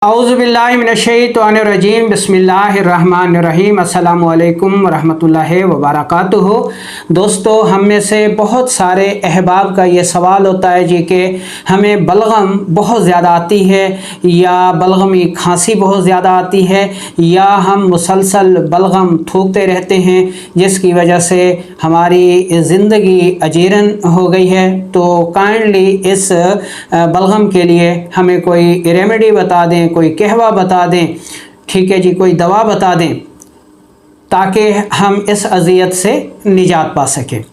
औज़ुबिल्लाहि मिनश्शैतानिर्रजीम बिस्मिल्लाहिर्रहमानिर्रहीम अस्सलामु अलैकुम वरहमतुल्लाहि वबरकातुहू। दोस्तों, हम में से बहुत सारे अहबाब का ये सवाल होता है जी कि हमें बलगम बहुत ज़्यादा आती है या बलगमी खांसी बहुत ज़्यादा आती है या हम मुसलसल बलगम थूकते रहते हैं जिसकी वजह से हमारी ज़िंदगी अजीरन हो गई है। तो काइंडली इस बलगम के लिए हमें कोई रेमेडी बता दें, कोई कहवा बता दें, ठीक है जी, कोई दवा बता दें ताकि हम इस अज़ियत से निजात पा सकें।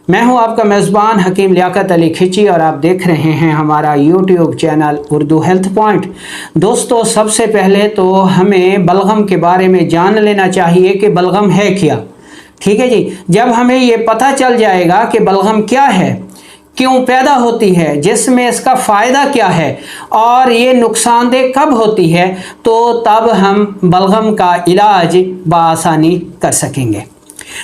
मैं हूं आपका मेज़बान हकीम लियाकत अली खिची और आप देख रहे हैं हमारा YouTube channel Urdu health point. दोस्तों, सबसे पहले तो हमें बलगम के बारे में जान लेना चाहिए कि बलगम है क्या। ठीक है जी, जब हमें ये पता चल जाएगा कि बलगम क्या है, क्यों पैदा होती है, जिसमें इसका फ़ायदा क्या है और ये नुकसानदेह कब होती है, तो तब हम बलगम का इलाज बआसानी कर सकेंगे।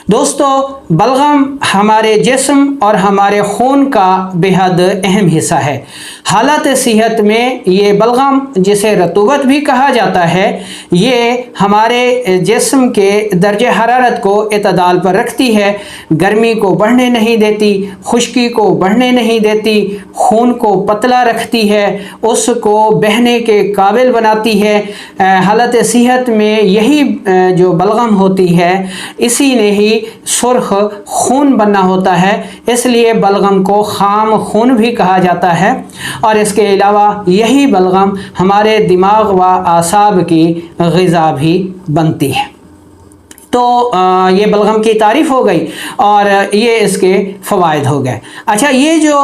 दोस्तों, बलगम हमारे जिस्म और हमारे खून का बेहद अहम हिस्सा है। हालत सेहत में ये बलगम, जिसे रतूबत भी कहा जाता है, ये हमारे जिस्म के दर्जे हरारत को इतदाल पर रखती है, गर्मी को बढ़ने नहीं देती, खुश्की को बढ़ने नहीं देती, खून को पतला रखती है, उसको बहने के काबिल बनाती है। हालत सेहत में यही जो बलगम होती है, इसी ने ही सुर्ख खून बनना होता है, इसलिए बलगम को खाम खून भी कहा जाता है। और इसके अलावा यही बलगम हमारे दिमाग व आसाब की ग़िज़ा भी बनती है। तो ये बलगम की तारीफ़ हो गई और ये इसके फ़वाइद हो गए। अच्छा, ये जो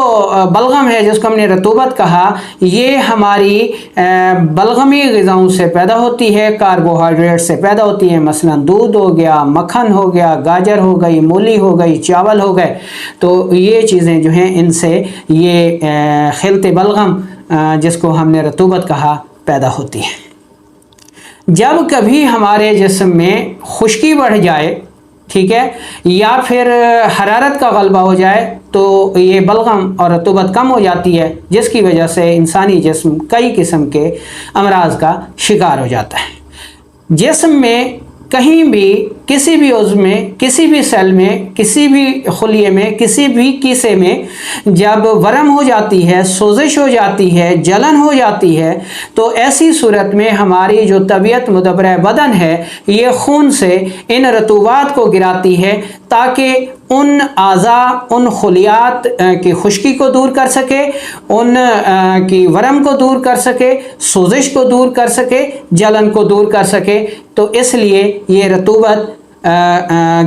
बलगम है जिसको हमने रतूबत कहा, ये हमारी बलगमी ग़िज़ाओं से पैदा होती है, कार्बोहाइड्रेट से पैदा होती है। मसलन दूध हो गया, मक्खन हो गया, गाजर हो गई, मूली हो गई, चावल हो गए। तो ये चीज़ें जो हैं, इनसे ये खिलते बलगम जिसको हमने रतूबत कहा, पैदा होती है। जब कभी हमारे जिस्म में खुश्की बढ़ जाए, ठीक है, या फिर हरारत का गलबा हो जाए, तो ये बलगम और रतूबत कम हो जाती है, जिसकी वजह से इंसानी जिस्म कई किस्म के अमराज का शिकार हो जाता है। जिस्म में कहीं भी, किसी भी उज़्व में, किसी भी सेल में, किसी भी खुलिये में, किसी भी किस्से में जब वरम हो जाती है, सोजिश हो जाती है, जलन हो जाती है, तो ऐसी सूरत में हमारी जो तबीयत मुदब्बर बदन है, ये खून से इन रतूबात को गिराती है ताकि उन आज़ा, उन खुलियात की खुश्की को दूर कर सके, उन की वरम को दूर कर सके, सोजिश को दूर कर सके, जलन को दूर कर सके। तो इसलिए ये रतूबत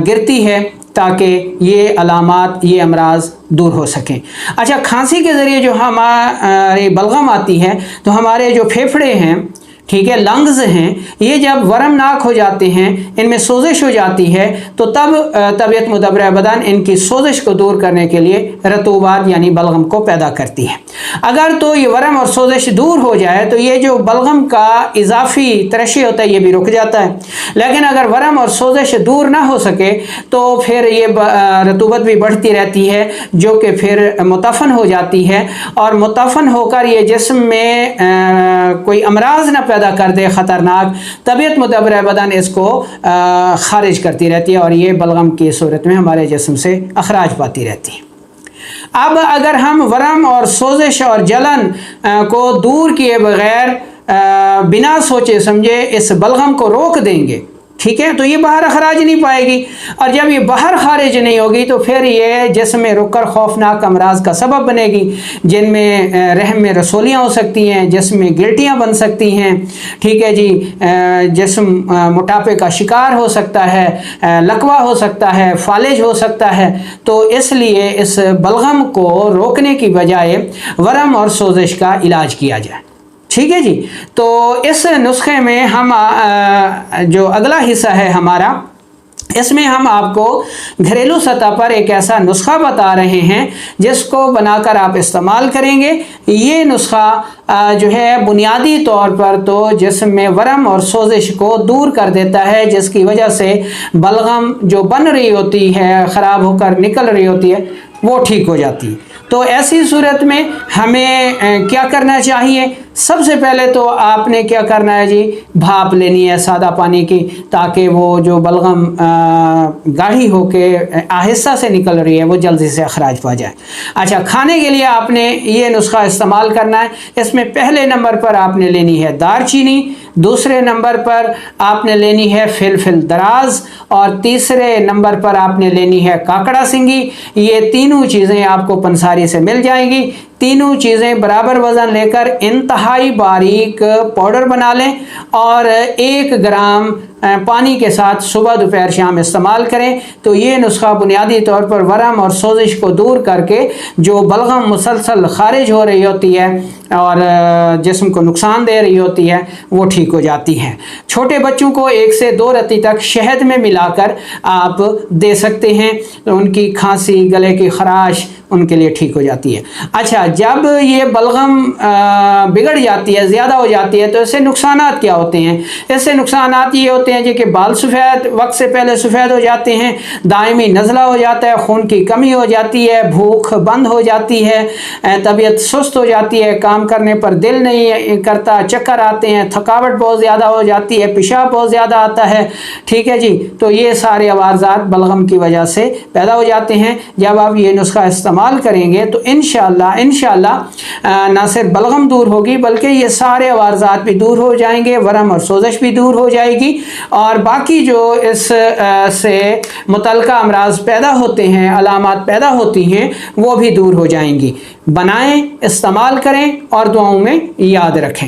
गिरती है ताकि ये अलामात, ये अमराज दूर हो सकें। अच्छा, खांसी के ज़रिए जो हमारी बलगम आती है, तो हमारे जो फेफड़े हैं, ठीक है, लंग्स हैं, ये जब वरमनाक हो जाते हैं, इनमें सोजिश हो जाती है, तो तब तबीयत मुदब्बर बदन इनकी सोजिश को दूर करने के लिए रतूबात यानी बलगम को पैदा करती है। अगर तो ये वरम और सोजिश दूर हो जाए तो ये जो बलगम का इजाफी तरशी होता है, ये भी रुक जाता है। लेकिन अगर वरम और सोजिश दूर ना हो सके तो फिर ये रतूबत भी बढ़ती रहती है, जो कि फिर मुतफ़न हो जाती है, और मुतफ़न होकर ये जिस्म में कोई अमराज ना पैदा कर दे ख़तरनाक, तबीयत मुदब्बर बदन इसको खारिज करती रहती है और ये बलगम की सूरत में हमारे जिस्म से अखराज पाती रहती है। अब अगर हम वरम और सोजिश और जलन को दूर किए बगैर बिना सोचे समझे इस बलगम को रोक देंगे, ठीक है, तो ये बाहर खराज नहीं पाएगी, और जब ये बाहर खारिज नहीं होगी तो फिर ये जिस्म में रुककर खौफनाक अमराज का सबब बनेगी, जिनमें रहम में रसोलियाँ हो सकती हैं, जिस्म में गिल्टियाँ बन सकती हैं, ठीक है जी, जिस्म मोटापे का शिकार हो सकता है, लकवा हो सकता है, फालिज हो सकता है। तो इसलिए इस बलगम को रोकने की बजाय वरम और सोजिश का इलाज किया जाए। ठीक है जी, तो इस नुस्खे में हम जो अगला हिस्सा है हमारा, इसमें हम आपको घरेलू सतह पर एक ऐसा नुस्खा बता रहे हैं जिसको बनाकर आप इस्तेमाल करेंगे। ये नुस्खा जो है बुनियादी तौर पर तो जिस्म में वरम और सोजिश को दूर कर देता है, जिसकी वजह से बलगम जो बन रही होती है, ख़राब होकर निकल रही होती है, वो ठीक हो जाती है। تو ایسی صورت میں ہمیں کیا کرنا چاہیے؟ سب سے پہلے تو آپ نے کیا کرنا ہے جی، بھاپ لینی ہے سادہ پانی کی، تاکہ وہ جو بلغم گاڑھی ہو کے آہستہ سے نکل رہی ہے وہ جلدی سے اخراج پا جائے۔ اچھا، کھانے کے لیے آپ نے یہ نسخہ استعمال کرنا ہے۔ اس میں پہلے نمبر پر آپ نے لینی ہے دار چینی، دوسرے نمبر پر آپ نے لینی ہے فلفل دراز، اور تیسرے نمبر پر آپ نے لینی ہے کاکڑا سنگی۔ یہ تینوں چیزیں آپ کو پنساری سے مل جائیں گی۔ تینوں چیزیں برابر وزن لے کر انتہائی باریک پاؤڈر بنا لیں، اور 1 گرام پانی کے ساتھ صبح دوپہر شام استعمال کریں۔ تو یہ نسخہ بنیادی طور پر ورم اور سوزش کو دور کر کے جو بلغم مسلسل خارج ہو رہی ہوتی ہے اور جسم کو نقصان دے رہی ہوتی ہے وہ ٹھیک ہو جاتی ہے۔ چھوٹے بچوں کو 1 سے 2 رتی تک شہد میں ملا کر آپ دے سکتے ہیں، ان کی کھانسی، گلے کی خراش ان کے لیے ٹھیک ہو جاتی ہے۔ اچھا، جب یہ بلغم بگڑ جاتی ہے، زیادہ ہو جاتی ہے، تو اس سے نقصانات کیا ہوتے ہیں؟ اس سے نقصانات یہ ہوتے ہیں جی کہ بال سفید، وقت سے پہلے سفید ہو جاتے ہیں، دائمی نزلہ ہو جاتا ہے، خون کی کمی ہو جاتی ہے، بھوک بند ہو جاتی ہے، طبیعت سست ہو جاتی ہے، کام کرنے پر دل نہیں کرتا، چکر آتے ہیں، تھکاوٹ بہت زیادہ ہو جاتی ہے، پیشاب بہت زیادہ آتا ہے، ٹھیک ہے جی۔ تو یہ سارے عوارضات بلغم کی وجہ سے پیدا ہو جاتے ہیں۔ جب آپ یہ نسخہ استعمال کریں گے تو انشاءاللہ نہ صرف بلغم دور ہوگی بلکہ یہ سارے عوارضات بھی دور ہو جائیں گے، ورم اور سوزش بھی دور ہو جائے گی، اور باقی جو اس سے متعلقہ امراض پیدا ہوتے ہیں، علامات پیدا ہوتی ہیں، وہ بھی دور ہو جائیں گی۔ بنائیں، استعمال کریں اور دعاؤں میں یاد رکھیں۔